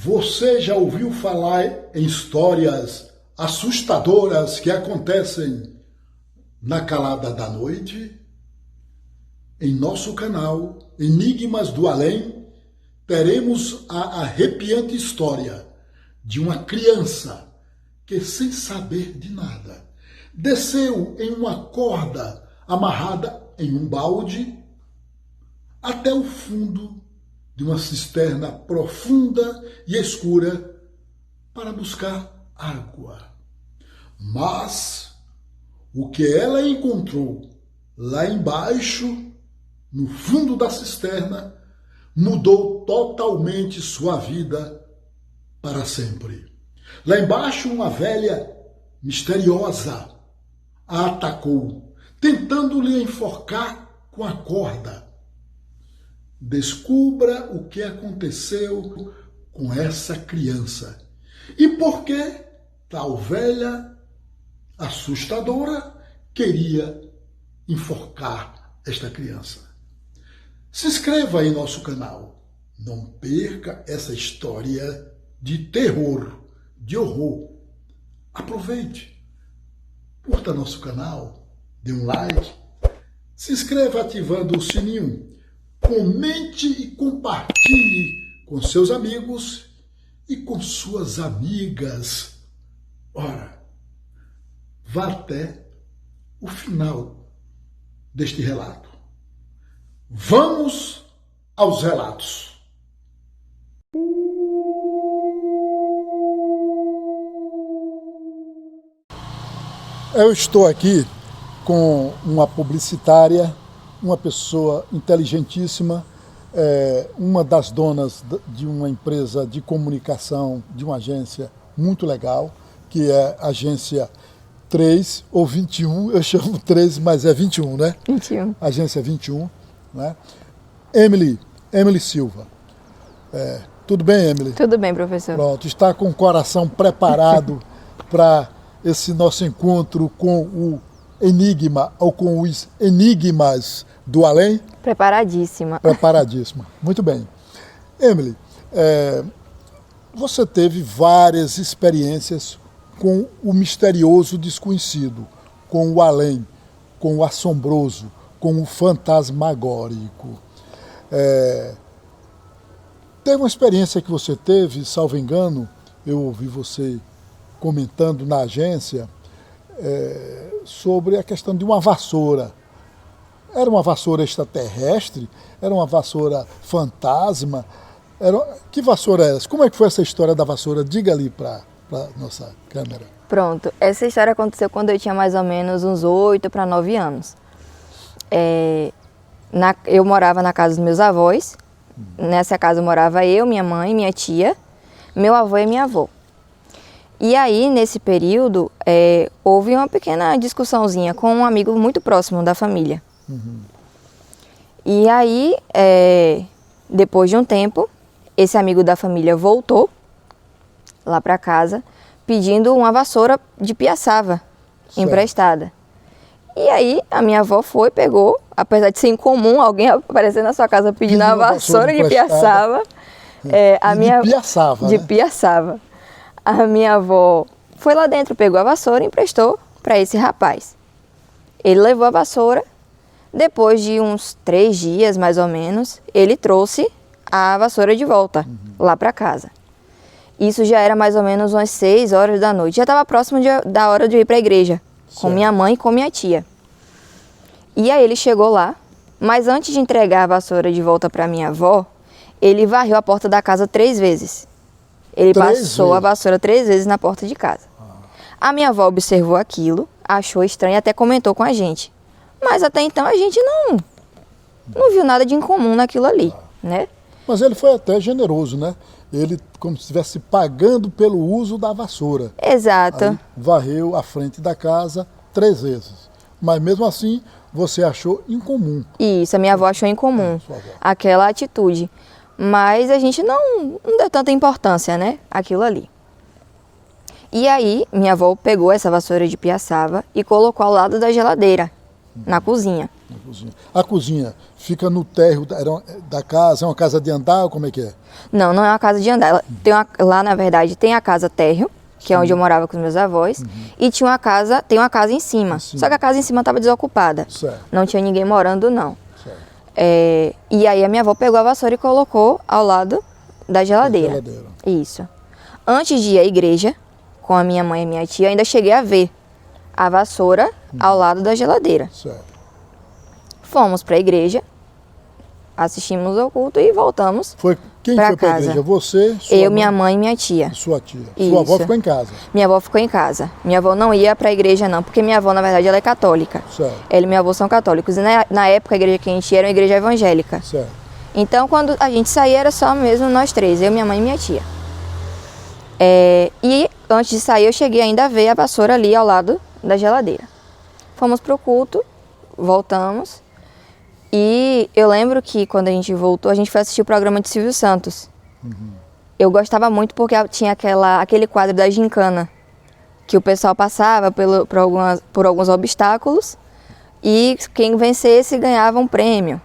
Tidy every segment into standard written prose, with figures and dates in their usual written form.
Você já ouviu falar em histórias assustadoras que acontecem na calada da noite? Em nosso canal Enigmas do Além, teremos a arrepiante história de uma criança que, sem saber de nada, desceu em uma corda amarrada em um balde até o fundo de uma cisterna profunda e escura para buscar água. Mas o que ela encontrou lá embaixo, no fundo da cisterna, mudou totalmente sua vida para sempre. Lá embaixo, uma velha misteriosa a atacou, tentando lhe enforcar com a corda. Descubra o que aconteceu com essa criança e por que tal velha assustadora queria enforcar esta criança. Se inscreva em nosso canal. Não perca essa história de terror, de horror. Aproveite, curta nosso canal, dê um like, se inscreva ativando o sininho, comente e compartilhe com seus amigos e com suas amigas. Ora, vá até o final deste relato. Vamos aos relatos. Eu estou aqui com uma publicitária, uma pessoa inteligentíssima, uma das donas de uma empresa de comunicação, de uma agência muito legal, que é a agência 3 ou 21, eu chamo 3, mas é 21, né? 21. Agência 21, né? Emily Silva. Tudo bem, Emily? Tudo bem, professor. Pronto, está com o coração preparado para esse nosso encontro com o enigma ou com os enigmas do além? Preparadíssima. Preparadíssima. Muito bem. Emily, você teve várias experiências com o misterioso desconhecido, com o além, com o assombroso, com o fantasmagórico. Teve uma experiência que você teve, salvo engano, eu ouvi você comentando na agência, sobre a questão de uma vassoura. Era uma vassoura extraterrestre? Era uma vassoura fantasma? Que vassoura era essa? Como é que foi essa história da vassoura? Diga ali para a nossa câmera. Pronto, essa história aconteceu quando eu tinha mais ou menos uns 8 para 9 anos. Eu morava na casa dos meus avós. Nessa casa morava eu, minha mãe, minha tia, meu avô e minha avó. E aí, nesse período, houve uma pequena discussãozinha com um amigo muito próximo da família. Uhum. E aí, depois de um tempo, esse amigo da família voltou lá para casa pedindo uma vassoura de piaçava emprestada. E aí, a minha avó pegou, apesar de ser incomum alguém aparecer na sua casa pedindo uma vassoura de piaçava. De piaçava. A minha avó foi lá dentro, pegou a vassoura e emprestou para esse rapaz. Ele levou a vassoura. Depois de uns 3 dias, mais ou menos, ele trouxe a vassoura de volta lá para casa. Isso já era mais ou menos umas 6 horas da noite. Já estava próximo da hora de ir para a igreja, com minha mãe e com minha tia. E aí ele chegou lá, mas antes de entregar a vassoura de volta para minha avó, ele varreu a porta da casa 3 vezes. Ele passou a vassoura 3 vezes na porta de casa. A minha avó observou aquilo, achou estranho e até comentou com a gente. Mas até então a gente não viu nada de incomum naquilo ali, né? Mas ele foi até generoso, né? Ele como se estivesse pagando pelo uso da vassoura. Exato. Aí varreu a frente da casa 3 vezes. Mas mesmo assim, você achou incomum. Isso, a minha avó achou incomum aquela atitude. Mas a gente não deu tanta importância, né? Aquilo ali. E aí, minha avó pegou essa vassoura de piaçava e colocou ao lado da geladeira, na cozinha. Na cozinha. A cozinha fica no térreo da casa, é uma casa de andar, como é que é? Não, não é uma casa de andar. Lá, na verdade, tem a casa térreo, que é onde eu morava com os meus avós, e tem uma casa em cima. Só que a casa em cima estava desocupada. Certo. Não tinha ninguém morando, não. Certo. E aí a minha avó pegou a vassoura e colocou ao lado da geladeira. Isso. Antes de ir à igreja, com a minha mãe e minha tia, ainda cheguei a ver a vassoura ao lado da geladeira. Certo. Fomos para a igreja, assistimos ao culto e voltamos. Quem pra foi para a casa. igreja? Você, Minha mãe e minha tia. E sua tia. Isso. Sua avó ficou em casa. Minha avó ficou em casa. Minha avó não ia para a igreja não, porque minha avó, na verdade, ela é católica. Certo. Ela e minha avó são católicos. E na época a igreja que a gente ia era uma igreja evangélica. Certo. Então, quando a gente saía, era só mesmo nós três, eu, minha mãe e minha tia. E antes de sair, eu cheguei ainda a ver a vassoura ali ao lado da geladeira. Fomos pro culto, voltamos. E eu lembro que quando a gente voltou, a gente foi assistir o programa de Silvio Santos. Eu gostava muito porque tinha aquele quadro da gincana, que o pessoal passava por alguns obstáculos e quem vencesse ganhava um prêmio.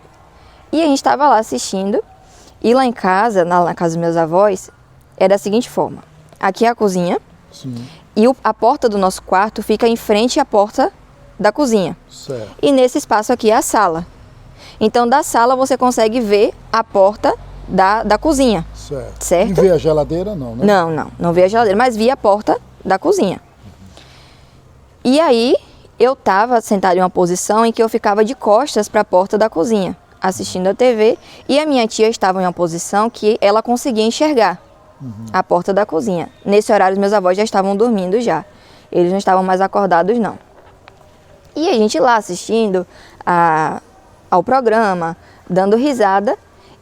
E a gente estava lá assistindo, e lá em casa, na casa dos meus avós, era da seguinte forma. Aqui é a cozinha. Sim. E a porta do nosso quarto fica em frente à porta da cozinha. Certo. E nesse espaço aqui é a sala. Então, da sala você consegue ver a porta da cozinha. Certo. E ver a geladeira, não, né? Não via a geladeira, mas via a porta da cozinha. E aí, eu estava sentada em uma posição em que eu ficava de costas para a porta da cozinha, assistindo a TV, e a minha tia estava em uma posição que ela conseguia enxergar a porta da cozinha. Nesse horário, os meus avós já estavam dormindo já. Eles não estavam mais acordados, não. E a gente lá assistindo ao programa, dando risada,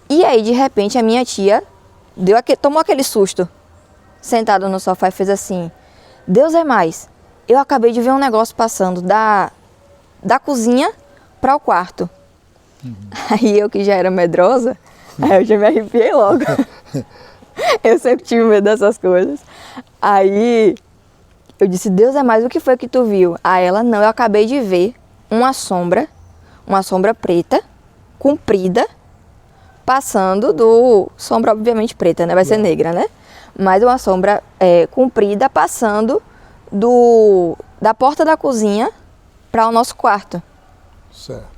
e aí, de repente, a minha tia tomou aquele susto, sentada no sofá e fez assim: Deus é mais, eu acabei de ver um negócio passando da cozinha para o quarto. Aí eu, que já era medrosa, aí eu já me arrepiei logo. Eu sempre tive medo dessas coisas. Aí eu disse: Deus é mais, o que foi que tu viu? Aí ela: não, eu acabei de ver uma sombra preta, comprida, passando sombra obviamente preta, né? Vai ser negra, né? Mas uma sombra comprida passando da porta da cozinha para o nosso quarto. Certo.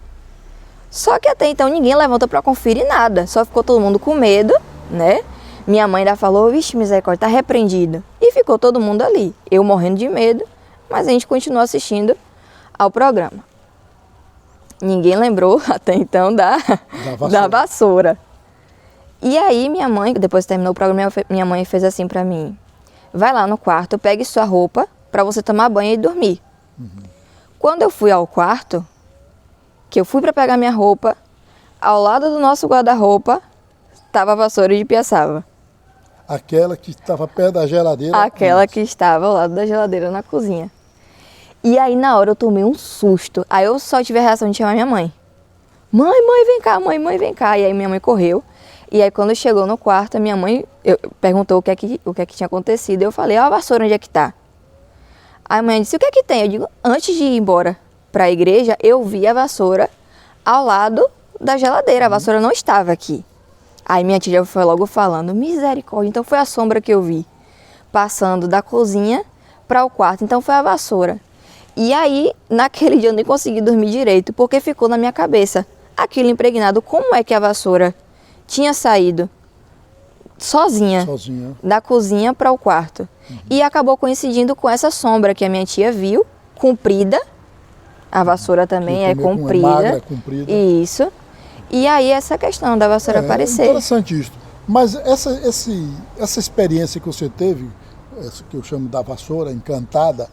Só que até então ninguém levantou para conferir nada. Só ficou todo mundo com medo, né? Minha mãe ainda falou: vixe, misericórdia, tá repreendido. E ficou todo mundo ali. Eu morrendo de medo, mas a gente continuou assistindo ao programa. Ninguém lembrou até então da vassoura. E aí minha mãe, depois que terminou o programa, minha mãe fez assim pra mim: vai lá no quarto, pegue sua roupa pra você tomar banho e dormir. Quando eu fui ao quarto, que eu fui pra pegar minha roupa, ao lado do nosso guarda-roupa estava a vassoura de piaçava. Aquela que estava perto da geladeira? Aquela que estava ao lado da geladeira na cozinha. E aí, na hora, eu tomei um susto. Aí eu só tive a reação de chamar minha mãe. Mãe, vem cá, mãe, vem cá. E aí minha mãe correu. E aí, quando chegou no quarto, a minha mãe perguntou o que é que tinha acontecido. Eu falei: a vassoura, onde é que tá? Aí a mãe disse: o que é que tem? Eu digo: antes de ir embora para a igreja, eu vi a vassoura ao lado da geladeira. A vassoura não estava aqui. Aí minha tia foi logo falando: misericórdia, então foi a sombra que eu vi, passando da cozinha para o quarto. Então foi a vassoura. E aí, naquele dia eu nem consegui dormir direito, porque ficou na minha cabeça aquilo impregnado. Como é que a vassoura tinha saído sozinha. Da cozinha para o quarto? E acabou coincidindo com essa sombra que a minha tia viu, comprida. A vassoura também é comprida. Magra, comprida. Isso. E aí essa questão da vassoura aparecer. É interessante isso. Mas essa experiência que você teve, essa que eu chamo da vassoura encantada,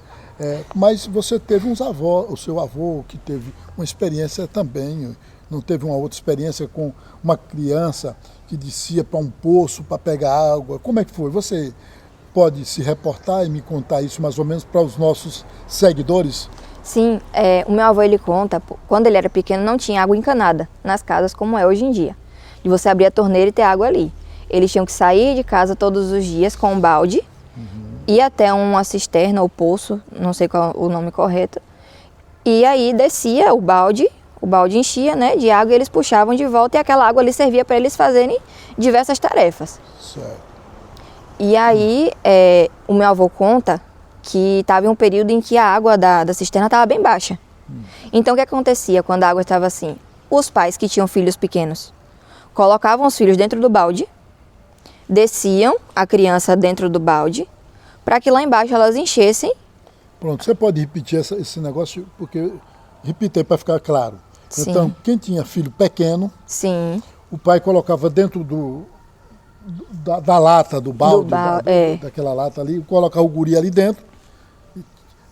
mas você teve o seu avô que teve uma experiência também, não teve uma outra experiência com uma criança que descia para um poço para pegar água? Como é que foi? Você pode se reportar e me contar isso mais ou menos para os nossos seguidores? Sim, o meu avô, ele conta, quando ele era pequeno não tinha água encanada nas casas como é hoje em dia. De você abrir a torneira e ter água ali. Eles tinham que sair de casa todos os dias com um balde, ir até uma cisterna ou poço, não sei qual o nome correto, e aí descia o balde, O balde enchia, né, de água e eles puxavam de volta e aquela água ali servia para eles fazerem diversas tarefas. Certo. E aí, o meu avô conta que estava em um período em que a água da cisterna estava bem baixa. Então, o que acontecia quando a água estava assim? Os pais que tinham filhos pequenos colocavam os filhos dentro do balde, desciam a criança dentro do balde, para que lá embaixo elas enchessem. Pronto, você pode repetir esse negócio, porque repita aí para ficar claro. Sim. Então, quem tinha filho pequeno, Sim, o pai colocava dentro da lata, do balde, daquela lata ali, colocava o guri ali dentro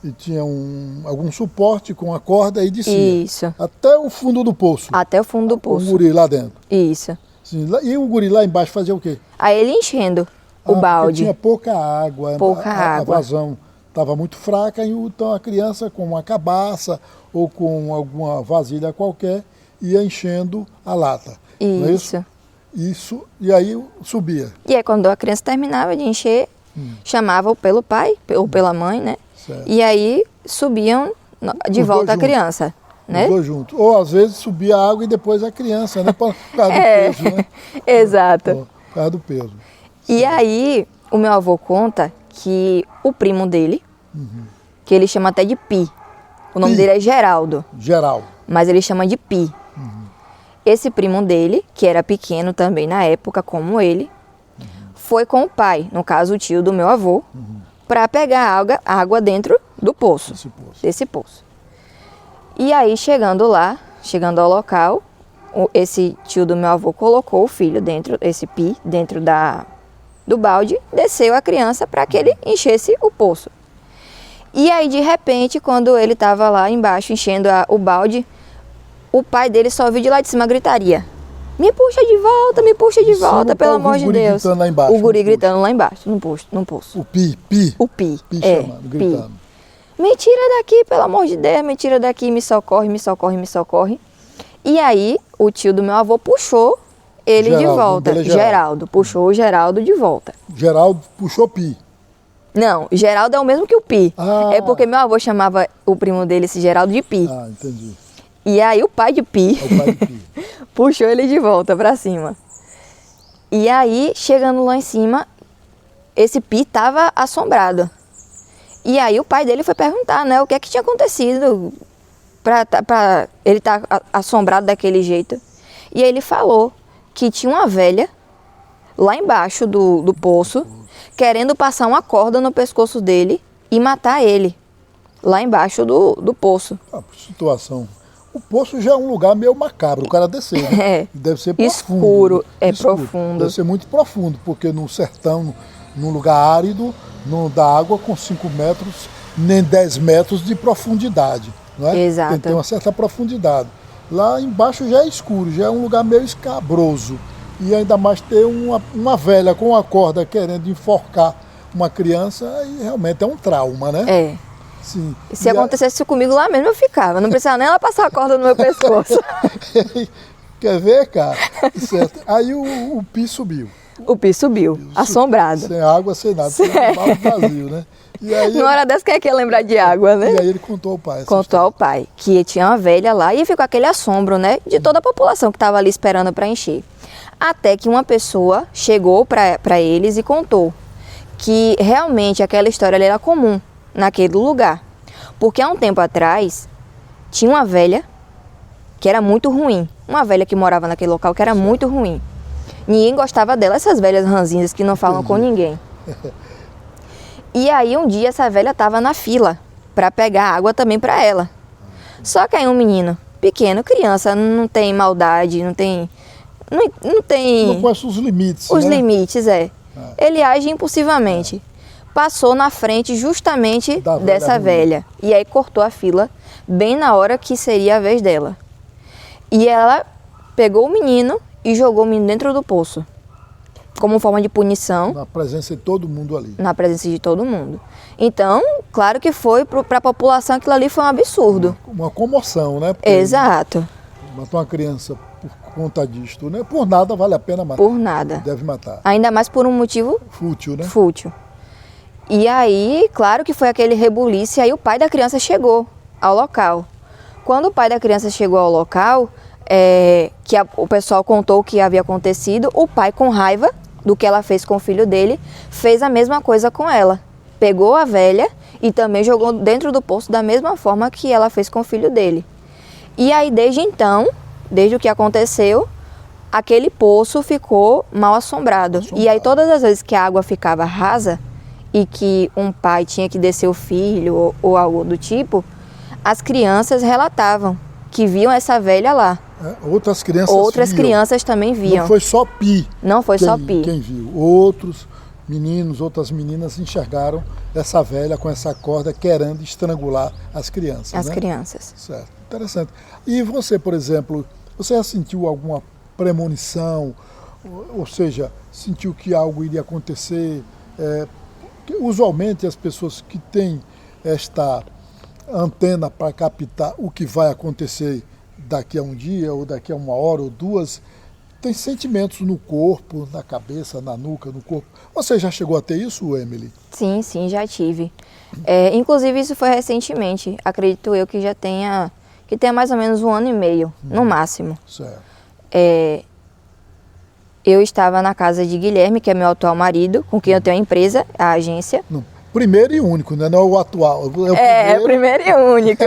e tinha algum suporte com a corda e descia. Isso. Até o fundo do poço. Até o fundo do O poço. guri lá dentro. Isso. Sim, e o guri lá embaixo fazia o quê? Aí ele enchendo o Porque balde. tinha pouca água. Pouca a água. vazão estava muito fraca, e então a criança com uma cabaça ou com alguma vasilha qualquer ia enchendo a lata. Não é Isso. Isso, e aí subia. E aí quando a criança terminava de encher, chamava pelo pai ou pela mãe, né? Certo. E aí subiam de Os volta dois a criança, né? Os dois juntos. Ou às vezes subia a água e depois a criança, né? Por causa do peso, né? Exato. Por causa do peso. E aí o meu avô conta que o primo dele, que ele chama até de Pi, o nome Pi. dele é Geraldo, Geral. mas ele chama de Pi. Esse primo dele, que era pequeno também na época, como ele, foi com o pai, no caso o tio do meu avô, para pegar água dentro do poço, desse poço. E aí, chegando ao local, esse tio do meu avô colocou o filho dentro, esse Pi, dentro do balde, desceu a criança para que ele enchesse o poço. E aí, de repente, quando ele estava lá embaixo enchendo o balde, o pai dele só ouviu de lá de cima a gritaria. Me puxa de volta, pelo amor de Deus. Gritando lá embaixo, O guri gritando lá embaixo, no poço. O Pi. O Pi, Chamando, gritando. Me tira daqui, pelo amor de Deus, me tira daqui, me socorre, me socorre, me socorre. E aí, o tio do meu avô puxou ele de volta. Geraldo, puxou o Geraldo de volta. Geraldo puxou Pi. Não, Geraldo é o mesmo que o Pi. Ah. É porque meu avô chamava o primo dele, esse Geraldo, de Pi. Ah, entendi. E aí o pai de Pi, É o pai do Pi. puxou ele de volta pra cima. E aí, chegando lá em cima, esse Pi tava assombrado. E aí o pai dele foi perguntar, né, o que é que tinha acontecido pra ele estar assombrado daquele jeito. E ele falou que tinha uma velha lá embaixo do poço, querendo passar uma corda no pescoço dele e matar ele, lá embaixo do poço. Ah, situação. O poço já é um lugar meio macabro, o cara descer, né? É. Deve ser profundo. Escuro, profundo. Deve ser muito profundo, porque no sertão, num lugar árido, não dá água com 5 metros, nem 10 metros de profundidade, não é? Exato. Tem que ter uma certa profundidade. Lá embaixo já é escuro, já é um lugar meio escabroso. E ainda mais ter uma velha com uma corda querendo enforcar uma criança, aí realmente é um trauma, né? É. Sim. Se acontecesse isso comigo lá mesmo, eu ficava. Não precisava nem ela passar a corda no meu pescoço. Quer ver, cara? Certo. Aí o Pi subiu. O Pi subiu, assombrado. Sem água, sem nada. Sem balde vazio, né? E aí, Na hora dessa, quem é que ia lembrar de água, né? E aí ele contou ao pai. Contou ao pai que tinha uma velha lá e ficou aquele assombro, né? De toda a população que estava ali esperando para encher. Até que uma pessoa chegou para eles e contou que realmente aquela história ali era comum naquele lugar. Porque há um tempo atrás, tinha uma velha que era muito ruim. Uma velha que morava naquele local que era muito ruim. Ninguém gostava dela, essas velhas ranzinhas que não falam com ninguém. E aí um dia essa velha estava na fila para pegar água também para ela. Só que aí um menino pequeno, criança, não tem maldade, não tem... Não conhece os limites, os né? limites, Ele age impulsivamente. Passou na frente justamente dessa velha. E aí cortou a fila bem na hora que seria a vez dela. E ela pegou o menino e jogou o menino dentro do poço. Como forma de punição. Na presença de todo mundo ali. Na presença de todo mundo. Então, claro que foi para a população, aquilo ali foi um absurdo. Uma comoção, né? Porque Exato. matar uma criança por conta disto, né? Por nada vale a pena matar. Por nada. Deve matar. Ainda mais por um motivo Fútil, né? fútil. E aí, claro que foi aquele rebuliço, e aí o pai da criança chegou ao local. Quando o pai da criança chegou ao local, o pessoal contou o que havia acontecido, o pai, com raiva do que ela fez com o filho dele, fez a mesma coisa com ela. Pegou a velha e também jogou dentro do poço da mesma forma que ela fez com o filho dele. E aí, desde então, desde o que aconteceu, aquele poço ficou mal assombrado. E aí, todas as vezes que a água ficava rasa e que um pai tinha que descer o filho ou algo do tipo, as crianças relatavam que viam essa velha lá. Outras crianças também viam. Não foi só Pi. Não foi só Pi. Quem viu. Outros meninos, outras meninas enxergaram essa velha com essa corda querendo estrangular as crianças. As crianças. Certo. Interessante. E você, por exemplo, você já sentiu alguma premonição? Ou seja, sentiu que algo iria acontecer? Usualmente as pessoas que têm esta antena para captar o que vai acontecer daqui a um dia, ou daqui a uma hora ou duas, tem sentimentos no corpo, na cabeça, na nuca, no corpo. Você já chegou a ter isso, Emily? Sim, já tive. Inclusive isso foi recentemente. Acredito eu que tenha mais ou menos 1 ano e meio, no máximo. Certo. Eu estava na casa de Guilherme, que é meu atual marido, com quem eu tenho a empresa, a agência. Primeiro e único, né? Não é o atual. O primeiro e único.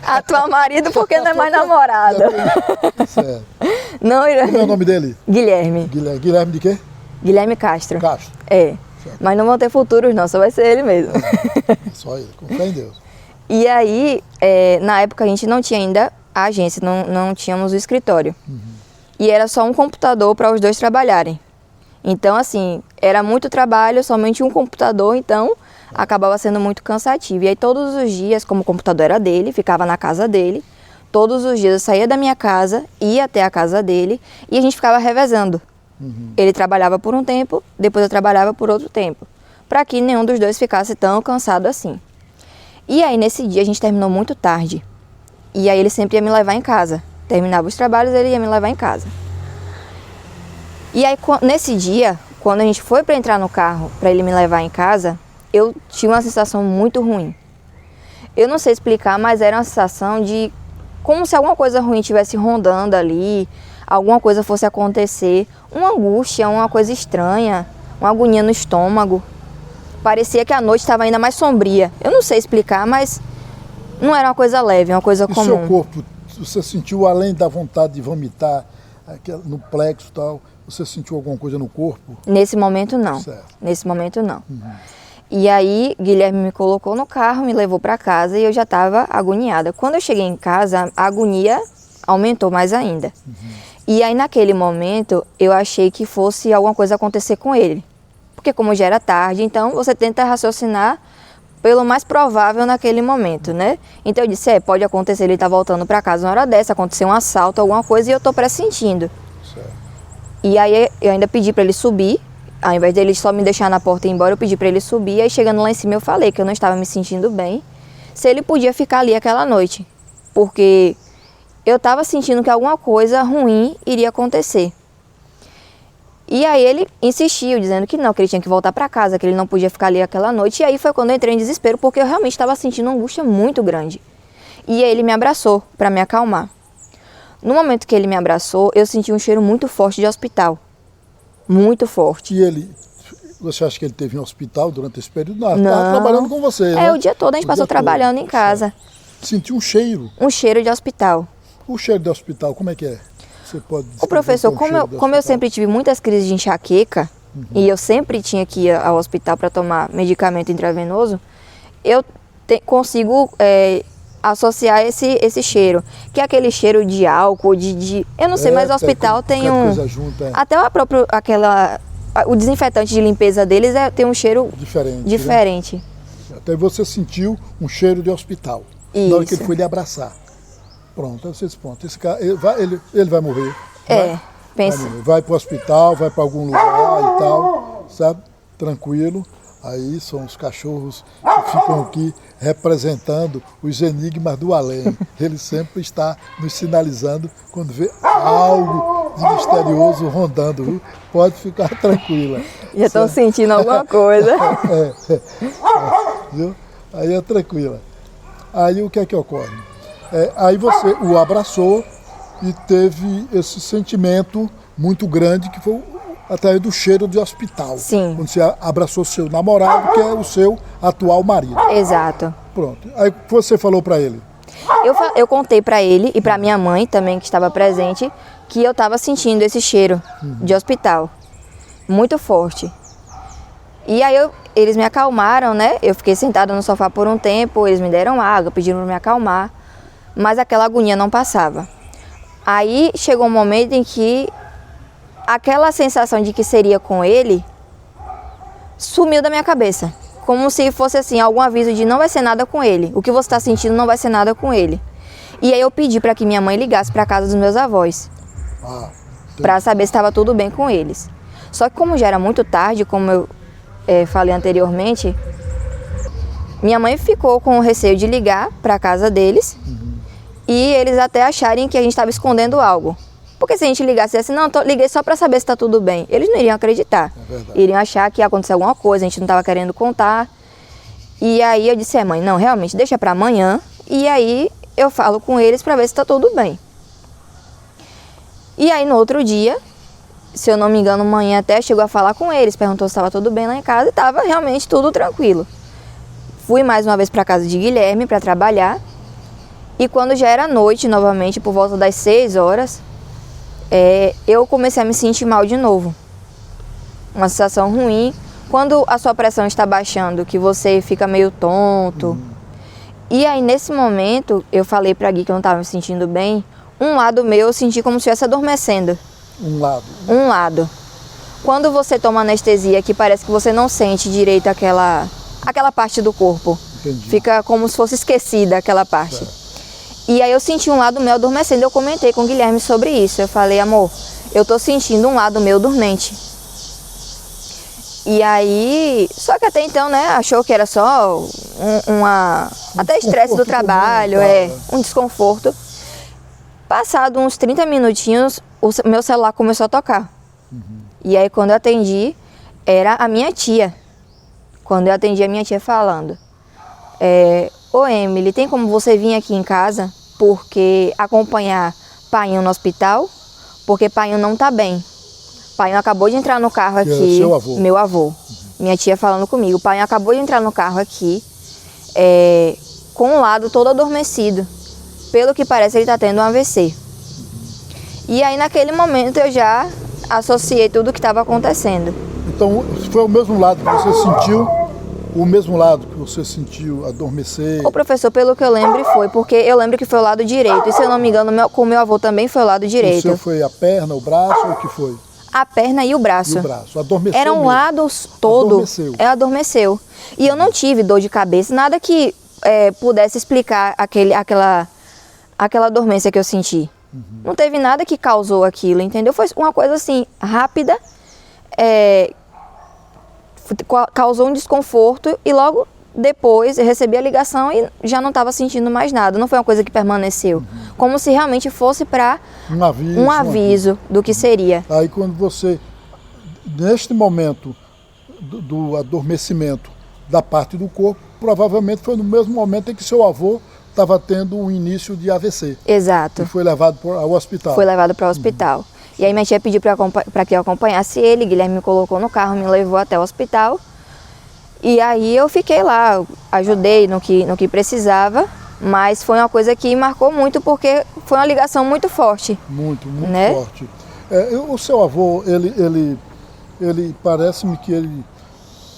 Atual marido porque não é mais namorado. Certo. Não, como é o nome dele? Guilherme. Guilherme de quê? Guilherme Castro. Certo. Mas não vão ter futuros não, só vai ser ele mesmo. Só ele, com fé em Deus. E aí, na época a gente não tinha ainda a agência, não tínhamos o escritório. E era só um computador para os dois trabalharem. Então, assim, era muito trabalho, somente um computador, então acabava sendo muito cansativo. E aí todos os dias, como o computador era dele, ficava na casa dele, todos os dias eu saía da minha casa, ia até a casa dele e a gente ficava revezando. Ele trabalhava por um tempo, depois eu trabalhava por outro tempo, para que nenhum dos dois ficasse tão cansado assim. E aí nesse dia a gente terminou muito tarde, e aí ele sempre ia me levar em casa. Terminava os trabalhos, ele ia me levar em casa. E aí, nesse dia, quando a gente foi para entrar no carro, para ele me levar em casa, eu tinha uma sensação muito ruim. Eu não sei explicar, mas era uma sensação de como se alguma coisa ruim estivesse rondando ali, alguma coisa fosse acontecer, uma angústia, uma coisa estranha, uma agonia no estômago. Parecia que a noite estava ainda mais sombria. Eu não sei explicar, mas não era uma coisa leve, uma coisa comum. E seu corpo, você sentiu, além da vontade de vomitar, no plexo e tal, você sentiu alguma coisa no corpo? Nesse momento não. Certo. Nesse momento não. E aí Guilherme me colocou no carro, me levou para casa e eu já estava agoniada. Quando eu cheguei em casa, a agonia aumentou mais ainda. E aí naquele momento eu achei que fosse alguma coisa acontecer com ele. Porque como já era tarde, então você tenta raciocinar pelo mais provável naquele momento, né? Então eu disse, pode acontecer, ele tá voltando para casa na hora dessa, acontecer um assalto, alguma coisa, e eu tô pressentindo. Certo. E aí eu ainda pedi para ele subir, ao invés dele só me deixar na porta e ir embora, eu pedi para ele subir, aí chegando lá em cima eu falei que eu não estava me sentindo bem, se ele podia ficar ali aquela noite, porque eu estava sentindo que alguma coisa ruim iria acontecer. E aí ele insistiu, dizendo que não, que ele tinha que voltar para casa, que ele não podia ficar ali aquela noite. E aí foi quando eu entrei em desespero, porque eu realmente estava sentindo uma angústia muito grande. E aí ele me abraçou para me acalmar. No momento que ele me abraçou, eu senti um cheiro muito forte de hospital. Muito forte. E você acha que ele esteve em hospital durante esse período? Não, estava trabalhando com você, né? O dia todo a gente passou trabalhando em casa. Sentiu um cheiro? Um cheiro de hospital. O cheiro de hospital, como é que é? Você pode O professor, como eu sempre tive muitas crises de enxaqueca, e eu sempre tinha que ir ao hospital para tomar medicamento intravenoso, eu consigo associar esse cheiro, que é aquele cheiro de álcool, eu não sei, mas o hospital tem coisa junto, até o desinfetante de limpeza deles tem um cheiro diferente. Né? Até você sentiu um cheiro de hospital. Isso. Na hora que ele foi lhe abraçar. Pronto, aí você disse, pronto, esse cara, ele vai morrer. Pensa. Vai para o hospital, vai para algum lugar e tal, sabe? Tranquilo. Aí são os cachorros que ficam aqui representando os enigmas do além. Ele sempre está nos sinalizando quando vê algo de misterioso rondando, viu? Pode ficar tranquila. Já estão sentindo alguma coisa. Viu? Aí é tranquila. Aí o que é que ocorre? Aí você o abraçou e teve esse sentimento muito grande que foi até do cheiro de hospital. Sim. Quando você abraçou seu namorado, que é o seu atual marido. Exato. Pronto. Aí você falou para ele? Eu contei para ele e para minha mãe também, que estava presente, que eu estava sentindo esse cheiro de hospital, muito forte. E aí eles me acalmaram, né? Eu fiquei sentada no sofá por um tempo, eles me deram água, pediram para me acalmar, mas aquela agonia não passava. Aí chegou um momento em que aquela sensação de que seria com ele sumiu da minha cabeça. Como se fosse assim, algum aviso de não vai ser nada com ele. O que você está sentindo não vai ser nada com ele. E aí eu pedi para que minha mãe ligasse para a casa dos meus avós. Para saber se estava tudo bem com eles. Só que como já era muito tarde, como eu falei anteriormente, minha mãe ficou com o receio de ligar para a casa deles e eles até acharem que a gente estava escondendo algo. Porque se a gente ligasse assim, não, liguei só para saber se está tudo bem, eles não iriam acreditar. Iriam achar que ia acontecer alguma coisa, a gente não estava querendo contar. E aí eu disse, mãe, não, realmente, deixa para amanhã e aí eu falo com eles para ver se está tudo bem. E aí no outro dia, se eu não me engano, mãe até chegou a falar com eles, perguntou se estava tudo bem lá em casa e estava realmente tudo tranquilo. Fui mais uma vez para a casa de Guilherme para trabalhar e quando já era noite novamente, por volta das 6 horas, eu comecei a me sentir mal de novo. Uma sensação ruim. Quando a sua pressão está baixando, que você fica meio tonto. E aí nesse momento, eu falei para Gui que eu não estava me sentindo bem. Um lado meu eu senti como se estivesse adormecendo. Um lado? Um lado. Quando você toma anestesia, que parece que você não sente direito aquela parte do corpo. Entendi. Fica como se fosse esquecida aquela parte. E aí eu senti um lado meu adormecendo, eu comentei com o Guilherme sobre isso. Eu falei, amor, eu tô sentindo um lado meu dormente. E aí, só que até então, né, achou que era só até estresse do trabalho, um desconforto. Passado uns 30 minutinhos, o meu celular começou a tocar. E aí quando eu atendi, era a minha tia. Quando eu atendi, a minha tia falando, ô Emily, tem como você vir aqui em casa porque acompanhar Painho no hospital? Porque Painho não tá bem. Painho acabou de entrar no carro aqui. Seu avô. Meu avô. Minha tia falando comigo. Painho acabou de entrar no carro aqui com um lado todo adormecido. Pelo que parece, ele tá tendo um AVC. E aí naquele momento eu já associei tudo o que estava acontecendo. Então foi o mesmo lado que você sentiu? O mesmo lado que você sentiu adormecer? O professor, pelo que eu lembro, foi, porque eu lembro que foi o lado direito. E se eu não me engano, com o meu avô também foi o lado direito. O seu foi a perna, o braço ou o que foi? A perna e o braço. E o braço, adormeceu. Era um mesmo. lado todo. Adormeceu. Adormeceu. E eu não tive dor de cabeça, nada que pudesse explicar aquela dormência que eu senti. Não teve nada que causou aquilo, entendeu? Foi uma coisa assim, rápida, causou um desconforto e logo depois eu recebi a ligação e já não estava sentindo mais nada. Não foi uma coisa que permaneceu. Como se realmente fosse para um aviso do que seria. Aí quando você, neste momento do adormecimento da parte do corpo, provavelmente foi no mesmo momento em que seu avô estava tendo um início de AVC. Exato. E foi levado ao hospital. Foi levado para o hospital. E aí minha tia pediu para que eu acompanhasse ele, Guilherme me colocou no carro, me levou até o hospital. E aí eu fiquei lá, ajudei no que precisava, mas foi uma coisa que marcou muito porque foi uma ligação muito forte. Muito né? Forte. O seu avô, ele parece-me que ele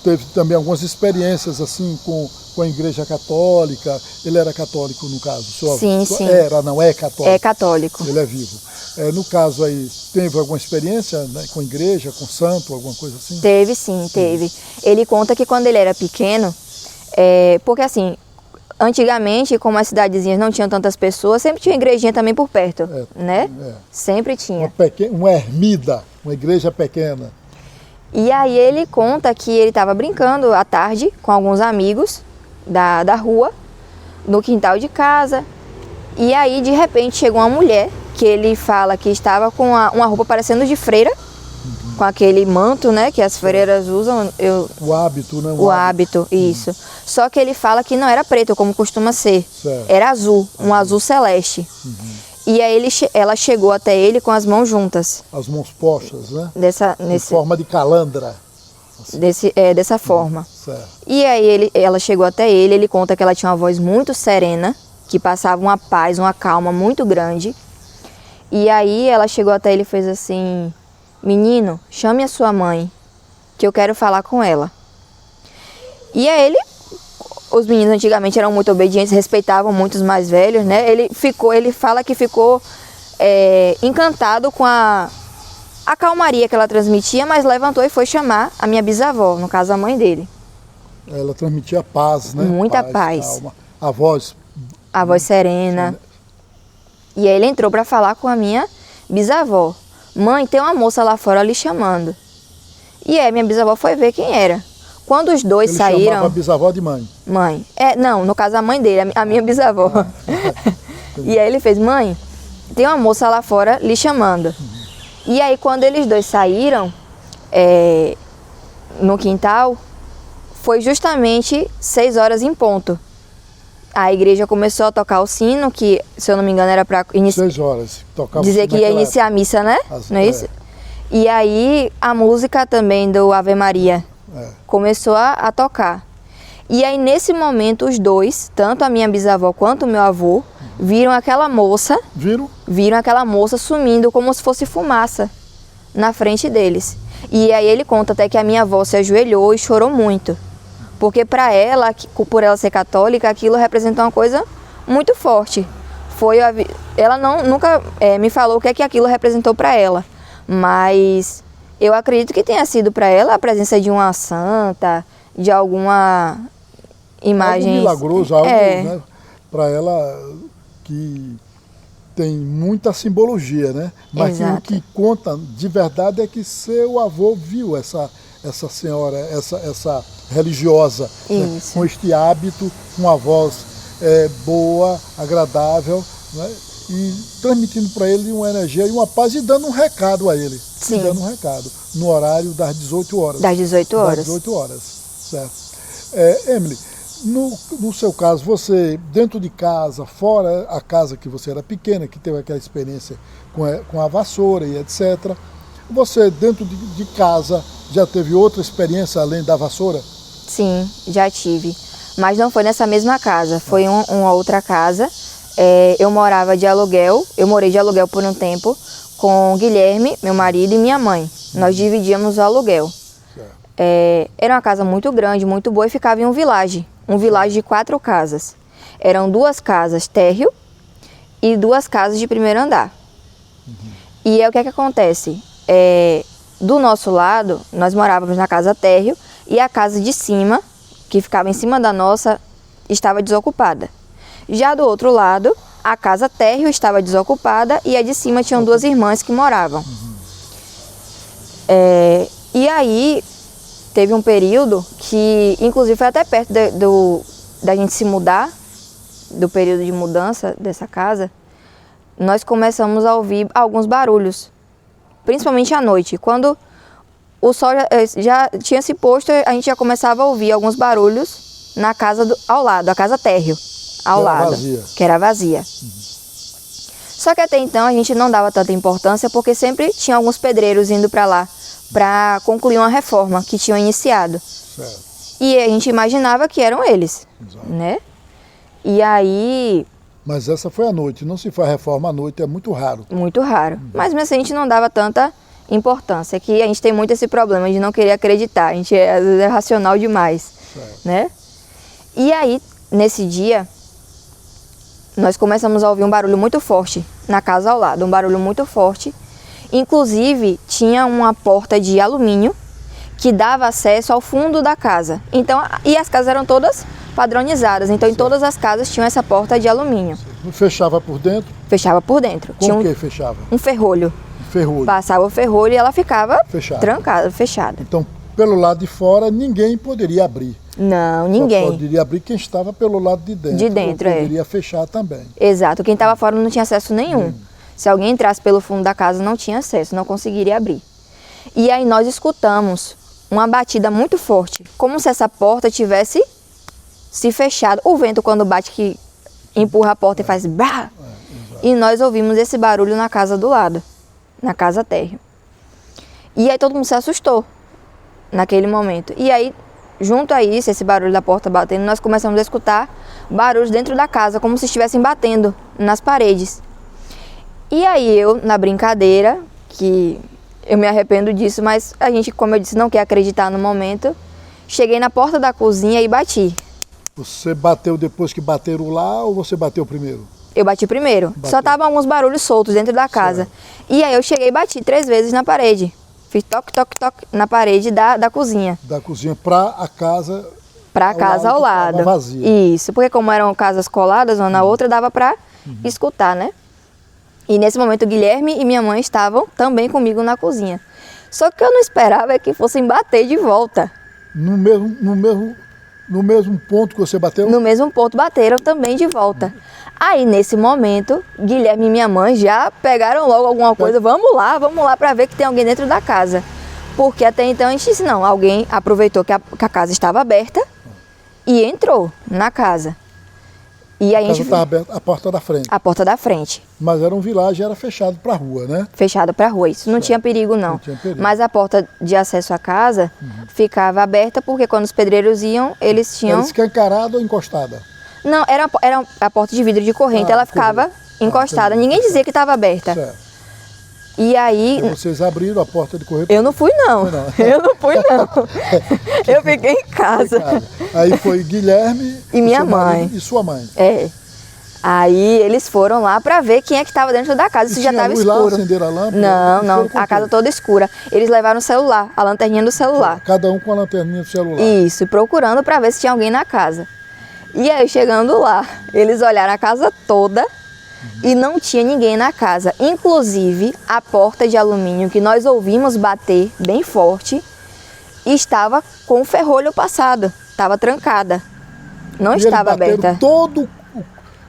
teve também algumas experiências assim com a Igreja Católica. Ele era católico, no caso? Sim, sim. Não é católico? É católico. Ele é vivo. No caso aí, teve alguma experiência, né, com a igreja, com santo, alguma coisa assim? Teve, sim, teve. Ele conta que quando ele era pequeno, porque assim, antigamente, como as cidadezinhas não tinham tantas pessoas, sempre tinha igrejinha também por perto, né? Sempre tinha. Uma ermida, uma igreja pequena. E aí ele conta que ele estava brincando à tarde com alguns amigos da rua, no quintal de casa, e aí de repente chegou uma mulher, que ele fala que estava com uma roupa parecendo de freira, com aquele manto, né, que as freiras usam. O hábito, né? O hábito, isso. Só que ele fala que não era preto, como costuma ser. Certo. Era azul, um azul celeste. E aí ela chegou até ele com as mãos juntas. As mãos postas, né? Em Nesse, forma de calandra. dessa forma. Certo. E aí ela chegou até ele conta que ela tinha uma voz muito serena, que passava uma paz, uma calma muito grande. E aí ela chegou até ele e fez assim: menino, chame a sua mãe, que eu quero falar com ela. E aí os meninos antigamente eram muito obedientes, respeitavam muito os mais velhos, né? Ele fala que ficou encantado com a calmaria que ela transmitia, mas levantou e foi chamar a minha bisavó, no caso a mãe dele. Ela transmitia paz, né? Muita paz. Calma. A voz serena. E aí ele entrou para falar com a minha bisavó. Mãe, tem uma moça lá fora lhe chamando. E aí minha bisavó foi ver quem era. Quando os dois Ele saíram... chamava a bisavó de mãe. Mãe. Não, no caso a mãe dele, a minha bisavó. E aí ele fez: mãe, tem uma moça lá fora lhe chamando. E aí quando eles dois saíram no quintal, foi justamente 6 horas em ponto. A igreja começou a tocar o sino, que, se eu não me engano, era para 6 horas. Tocava dizer que ia iniciar a missa, né? Não é isso? E aí a música também do Ave Maria começou a tocar. E aí nesse momento os dois, tanto a minha bisavó quanto o meu avô, viram aquela moça. Viram aquela moça sumindo como se fosse fumaça na frente deles. E aí ele conta até que a minha avó se ajoelhou e chorou muito. Porque para ela, por ela ser católica, aquilo representa uma coisa muito forte. Ela nunca me falou o que é que aquilo representou para ela, mas eu acredito que tenha sido para ela a presença de uma santa, de alguma imagem... Algo milagroso, algo, né, para ela que tem muita simbologia, né? Mas o que conta de verdade é que seu avô viu essa senhora, essa religiosa, né, com este hábito, com uma voz boa, agradável, né, e transmitindo para ele uma energia e uma paz e dando um recado a ele. Sim. Dando um recado, no horário das 18 horas. Das 18 horas. Das 18 horas, certo. Emily, no seu caso, você dentro de casa, fora a casa que você era pequena, que teve aquela experiência com a vassoura e etc., você dentro de casa já teve outra experiência além da vassoura? Sim, já tive. Mas não foi nessa mesma casa, foi uma outra casa. Eu morava de aluguel, eu morei de aluguel por um tempo com o Guilherme, meu marido, e minha mãe. Nós dividíamos o aluguel. Era uma casa muito grande, muito boa, e ficava em um vilage de 4 casas. Eram 2 casas térreo e 2 casas de primeiro andar. E aí o que é que acontece? Do nosso lado, nós morávamos na casa térreo e a casa de cima, que ficava em cima da nossa, estava desocupada. Já do outro lado, a casa térreo estava desocupada e a de cima tinham 2 irmãs que moravam. E aí teve um período que, inclusive, foi até perto da gente se mudar, do período de mudança dessa casa, nós começamos a ouvir alguns barulhos, principalmente à noite. Quando o sol já tinha se posto, a gente já começava a ouvir alguns barulhos na casa ao lado, a casa térreo, ao lado, que era vazia. Só que até então a gente não dava tanta importância, porque sempre tinha alguns pedreiros indo para lá para concluir uma reforma que tinham iniciado. Certo. E a gente imaginava que eram eles, né? E aí... Mas essa foi à noite, não se faz reforma à noite, é muito raro. Muito raro. Mas mesmo assim a gente não dava tanta importância, que a gente tem muito esse problema de não querer acreditar, a gente às vezes é racional demais, né? E aí, nesse dia, nós começamos a ouvir um barulho muito forte na casa ao lado, um barulho muito forte. Inclusive, tinha uma porta de alumínio que dava acesso ao fundo da casa. Então, e as casas eram todas padronizadas, então em todas as casas tinha essa porta de alumínio. Fechava por dentro? Fechava por dentro. Com o que fechava? Um ferrolho. Ferrolho. Passava o ferrolho e ela ficava trancada, fechada. Então, pelo lado de fora, ninguém poderia abrir. Não, ninguém. Só poderia abrir quem estava pelo lado de dentro. De dentro, poderia fechar também. Exato, quem estava fora não tinha acesso nenhum. Se alguém entrasse pelo fundo da casa, não tinha acesso, não conseguiria abrir. E aí nós escutamos uma batida muito forte, como se essa porta tivesse se fechado. O vento, quando bate, que empurra a porta e faz brá. E nós ouvimos esse barulho na casa do lado, na casa térrea. E aí todo mundo se assustou naquele momento. E aí, junto a isso, esse barulho da porta batendo, nós começamos a escutar barulhos dentro da casa, como se estivessem batendo nas paredes. E aí eu, na brincadeira, que eu me arrependo disso, mas a gente, como eu disse, não quer acreditar no momento, cheguei na porta da cozinha e bati. Você bateu depois que bateram lá ou você bateu primeiro? Eu bati primeiro. Bateu. Só estavam alguns barulhos soltos dentro da casa. Certo. E aí eu cheguei e bati 3 vezes na parede. Fiz toque, toque, toque na parede da cozinha. Da cozinha para a casa. Para a casa ao lado. Vazia. Isso, porque como eram casas coladas uma na outra, dava para escutar, né? E nesse momento o Guilherme e minha mãe estavam também comigo na cozinha. Só que eu não esperava que fossem bater de volta. No mesmo ponto que você bateu? No mesmo ponto bateram também de volta. Aí nesse momento, Guilherme e minha mãe já pegaram logo alguma coisa. Vamos lá para ver que tem alguém dentro da casa. Porque até então a gente disse, não, alguém aproveitou que a casa estava aberta e entrou na casa. E aí A casa estava aberta, a porta da frente. A porta da frente. Mas era um vilage, era fechado para a rua, né? Fechada para a rua, isso não tinha perigo não. Não tinha perigo. Mas a porta de acesso à casa ficava aberta porque quando os pedreiros iam, eles tinham... Era escancarada ou encostada? Não, era a porta de vidro de corrente, ela ficava encostada. entendi. Ninguém dizia que estava aberta. Certo. E aí... Então vocês abriram a porta de correr. Eu não fui não, eu não fui não. Eu fiquei em casa. Aí foi Guilherme E minha seu mãe. marido e sua mãe. É. Aí eles foram lá para ver quem é que estava dentro da casa, isso já estava escuro. Lá, acenderam a lâmpada? Não, E não, foram com a casa quem? toda escura. Eles levaram o celular, a lanterninha do celular. Cada um com a lanterninha do celular. Isso, procurando para ver se tinha alguém na casa. E aí, chegando lá, eles olharam a casa toda e não tinha ninguém na casa. Inclusive, a porta de alumínio que nós ouvimos bater bem forte estava com o ferrolho passado, estava trancada. Não E estava eles bateram aberta. todos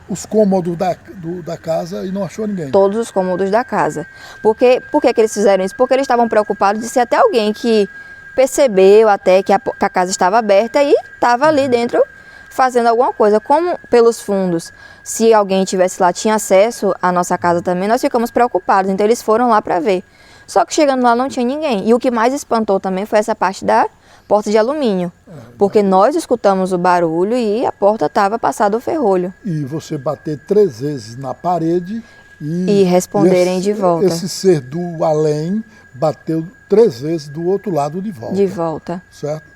os cômodos da casa e não achou ninguém. Todos os cômodos da casa. Por que que eles fizeram isso? Porque eles estavam preocupados de ser até alguém que percebeu até que a casa estava aberta e estava ali dentro fazendo alguma coisa. Como pelos fundos, se alguém estivesse lá, tinha acesso à nossa casa também, nós ficamos preocupados. Então eles foram lá para ver. Só que chegando lá não tinha ninguém. E o que mais espantou também foi essa parte da porta de alumínio. Porque nós escutamos o barulho e a porta estava passada o ferrolho. E você bater 3 vezes na parede E responderem de volta. Esse ser do além bateu 3 vezes do outro lado de volta. De volta. Certo?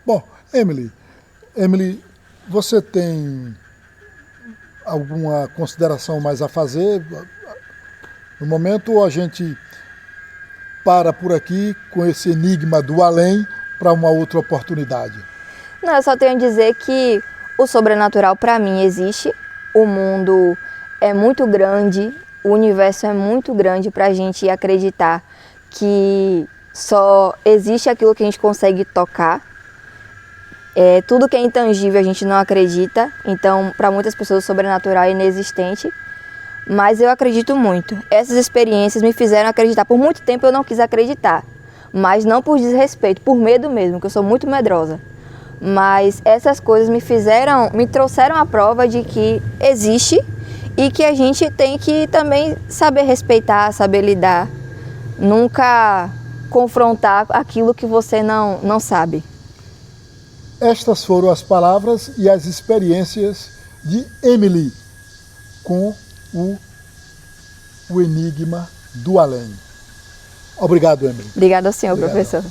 Bom, Emily, você tem alguma consideração mais a fazer? No momento a gente para por aqui com esse enigma do além para uma outra oportunidade. Não, eu só tenho a dizer que o sobrenatural para mim existe. O mundo é muito grande, o universo é muito grande para a gente acreditar que só existe aquilo que a gente consegue tocar. Tudo que é intangível a gente não acredita, então para muitas pessoas o sobrenatural é inexistente, mas eu acredito muito. Essas experiências me fizeram acreditar. Por muito tempo eu não quis acreditar, mas não por desrespeito, por medo mesmo, que eu sou muito medrosa. Mas essas coisas me trouxeram a prova de que existe e que a gente tem que também saber respeitar, saber lidar, nunca confrontar aquilo que você não sabe. Estas foram as palavras e as experiências de Emily com o enigma do além. Obrigado, Emily. Obrigada ao senhor, Obrigado. professor.